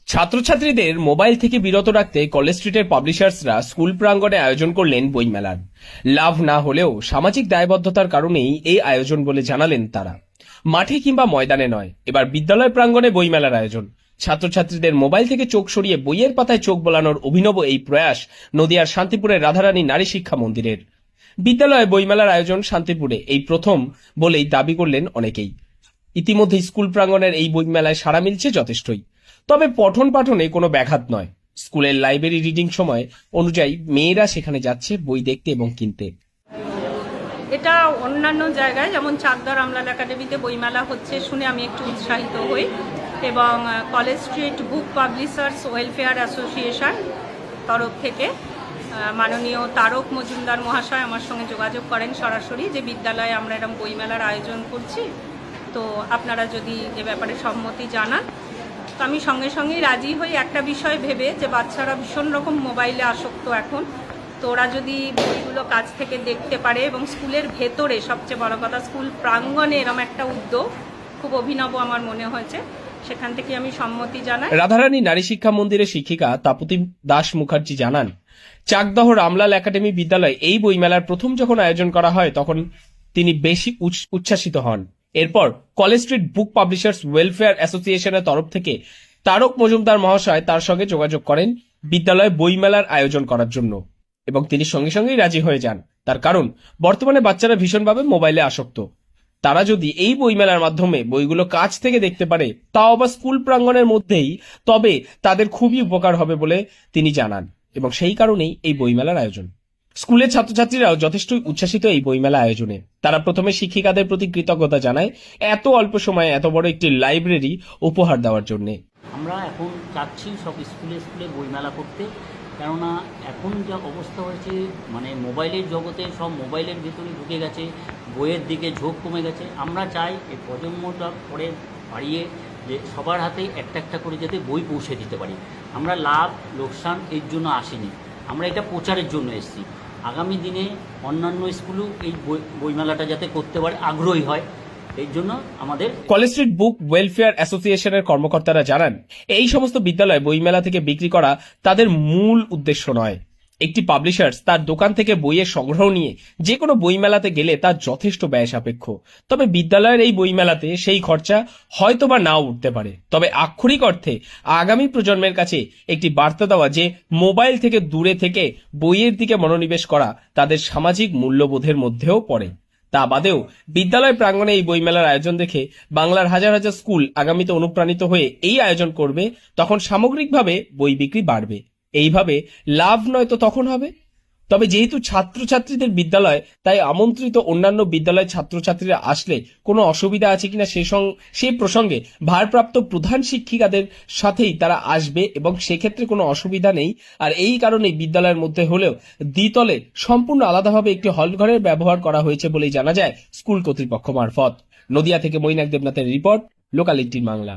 ছাত্রছাত্রীদের মোবাইল থেকে বিরত রাখতে কলেজ স্ট্রিটের পাবলিশার্সরা স্কুল প্রাঙ্গণে আয়োজন করলেন বইমেলার। লাভ না হলেও সামাজিক দায়বদ্ধতার কারণেই এই আয়োজন বলে জানালেন তারা। মাঠে কিংবা ময়দানে নয়, এবার বিদ্যালয় প্রাঙ্গণে বইমেলার আয়োজন। ছাত্রছাত্রীদের মোবাইল থেকে চোখ সরিয়ে বইয়ের পাতায় চোখ বোলানোর অভিনব এই প্রয়াস নদিয়ার শান্তিপুরের রাধারানী নারী শিক্ষা মন্দিরের। বিদ্যালয়ে বইমেলার আয়োজন শান্তিপুরে এই প্রথম বলেই দাবি করলেন অনেকেই। ইতিমধ্যে স্কুল প্রাঙ্গণের এই বইমেলায় সাড়া মিলছে যথেষ্টই। তবে পঠন পাঠনে কোনো ব্যাঘাত নয়। স্কুলের লাইব্রেরি রিডিং সময় অনুযায়ী মেয়েরা সেখানে যাচ্ছে বই দেখতে এবং কিনতে। এটা অন্যান্য জায়গায় যেমন চাকদার আমলাল একাডেমিতে বইমেলা হচ্ছে শুনে আমি একটু উৎসাহিত হই, এবং কলেজ স্ট্রিট বুক পাবলিশার্স ওয়েলফেয়ার অ্যাসোসিয়েশন তরফ থেকে মাননীয় তারক মজুমদার মহাশয় আমার সঙ্গে যোগাযোগ করেন সরাসরি যে বিদ্যালয়ে আমরা এরকম বইমেলার আয়োজন করছি, তো আপনারা যদি এ ব্যাপারে সম্মতি জানান। তো আমি সঙ্গে সঙ্গেই রাজি হই একটা বিষয় ভেবে যে বাচ্চারা ভীষণ রকম মোবাইলে আসক্ত এখন, তো ওরা যদি বইগুলো কাছ থেকে দেখতে পারে এবং স্কুলের ভেতরে সবচেয়ে বড় কথা স্কুল প্রাঙ্গণে এরকম একটা উদ্যোগ খুব অভিনব আমার মনে হয়েছে, সেখান থেকে আমি সম্মতি জানাই। রাধারানী নারী শিক্ষা মন্দিরের শিক্ষিকা তাপতী দাস মুখার্জি জানান, চাকদহ রামলাল একাডেমি বিদ্যালয়ে এই বইমেলার প্রথম যখন আয়োজন করা হয় তখন তিনি বেশি উচ্ছ্বাসিত হন। এরপর কলেজ স্ট্রিট বুক পাবলিশার্স ওয়েলফেয়ার অ্যাসোসিয়েশনের তরফ থেকে তারক মজুমদার মহাশয় তার সঙ্গে যোগাযোগ করেন বিদ্যালয়ে বইমেলার আয়োজন করার জন্য, এবং তিনি সঙ্গে সঙ্গেই রাজি হয়ে যান। তার কারণ বর্তমানে বাচ্চারা ভীষণভাবে মোবাইলে আসক্ত। তারা যদি এই বইমেলার মাধ্যমে বইগুলো কাছ থেকে দেখতে পারে, তাও আবার স্কুল প্রাঙ্গণের মধ্যেই, তবে তাদের খুবই উপকার হবে বলে তিনি জানান, এবং সেই কারণেই এই বইমেলার আয়োজন। স্কুলের ছাত্রছাত্রীরাও যথেষ্টই উচ্ছ্বাসিত এই বইমেলা আয়োজনে। তারা প্রথমে শিক্ষিকাদের প্রতি কৃতজ্ঞতা জানায় এত অল্প সময়ে এত বড় একটি লাইব্রেরি উপহার দেওয়ার জন্য। আমরা এখন চাচ্ছি সব স্কুলে স্কুলে বইমেলা করতে, কেননা এখন যা অবস্থা হয়েছে মানে মোবাইলের জগতে সব মোবাইলের ভিতরে ঢুকে গেছে, বইয়ের দিকে ঝোঁক কমে গেছে। আমরা চাই এই প্রজন্মটা পরে বাড়িয়ে যে সবার হাতে একটা একটা করে যাতে বই পৌঁছে দিতে পারি। আমরা লাভ লোকসান এর জন্য আসিনি, আমরা এটা প্রচারের জন্য এসেছি। আগামী দিনে অন্যান্য স্কুলও এই বইমেলাটা যাতে করতে পারে, আগ্রহী হয়, এই জন্য আমাদের কলেজ স্ট্রিট বুক ওয়েলফেয়ার অ্যাসোসিয়েশনের কর্মকর্তারা জানান, এই সমস্ত বিদ্যালয় বইমেলা থেকে বিক্রি করা তাদের মূল উদ্দেশ্য নয়। একটি পাবলিশার্স তার দোকান থেকে বইয়ের সংগ্রহ নিয়ে যে কোনো বইমেলাতে গেলে তার যথেষ্ট ব্যয় সাপেক্ষ। তবে বিদ্যালয়ের এই বইমেলাতে সেই খরচা হয়তো বা নাও উঠতে পারে। তবে আক্ষরিক অর্থে আগামী প্রজন্মের কাছে একটি বার্তা দেওয়া যে মোবাইল থেকে দূরে থেকে বইয়ের দিকে মনোনিবেশ করা তাদের সামাজিক মূল্যবোধের মধ্যেও পড়ে। তা বাদেও বিদ্যালয় প্রাঙ্গণে এই বইমেলার আয়োজন দেখে বাংলার হাজার হাজার স্কুল আগামীতে অনুপ্রাণিত হয়ে এই আয়োজন করবে, তখন সামগ্রিকভাবে বই বিক্রি বাড়বে। এইভাবে লাভ নয়তো তখন হবে। তবে যেহেতু ছাত্রছাত্রীদের বিদ্যালয়, তাই আমন্ত্রিত অন্যান্য বিদ্যালয়ের ছাত্রছাত্রীরা আসলে কোনো অসুবিধা আছে কিনা সেই প্রসঙ্গে ভারপ্রাপ্ত প্রধান শিক্ষিকাদের সাথেই তারা আসবে, এবং সেক্ষেত্রে কোনো অসুবিধা নেই। আর এই কারণেই বিদ্যালয়ের মধ্যে হলেও দ্বিতলে সম্পূর্ণ আলাদাভাবে একটি হলঘরের ব্যবহার করা হয়েছে বলেই জানা যায় স্কুল কর্তৃপক্ষ মারফত। নদিয়া থেকে মৈনাক দেবনাথের রিপোর্ট, লোকাল 18 বাংলা।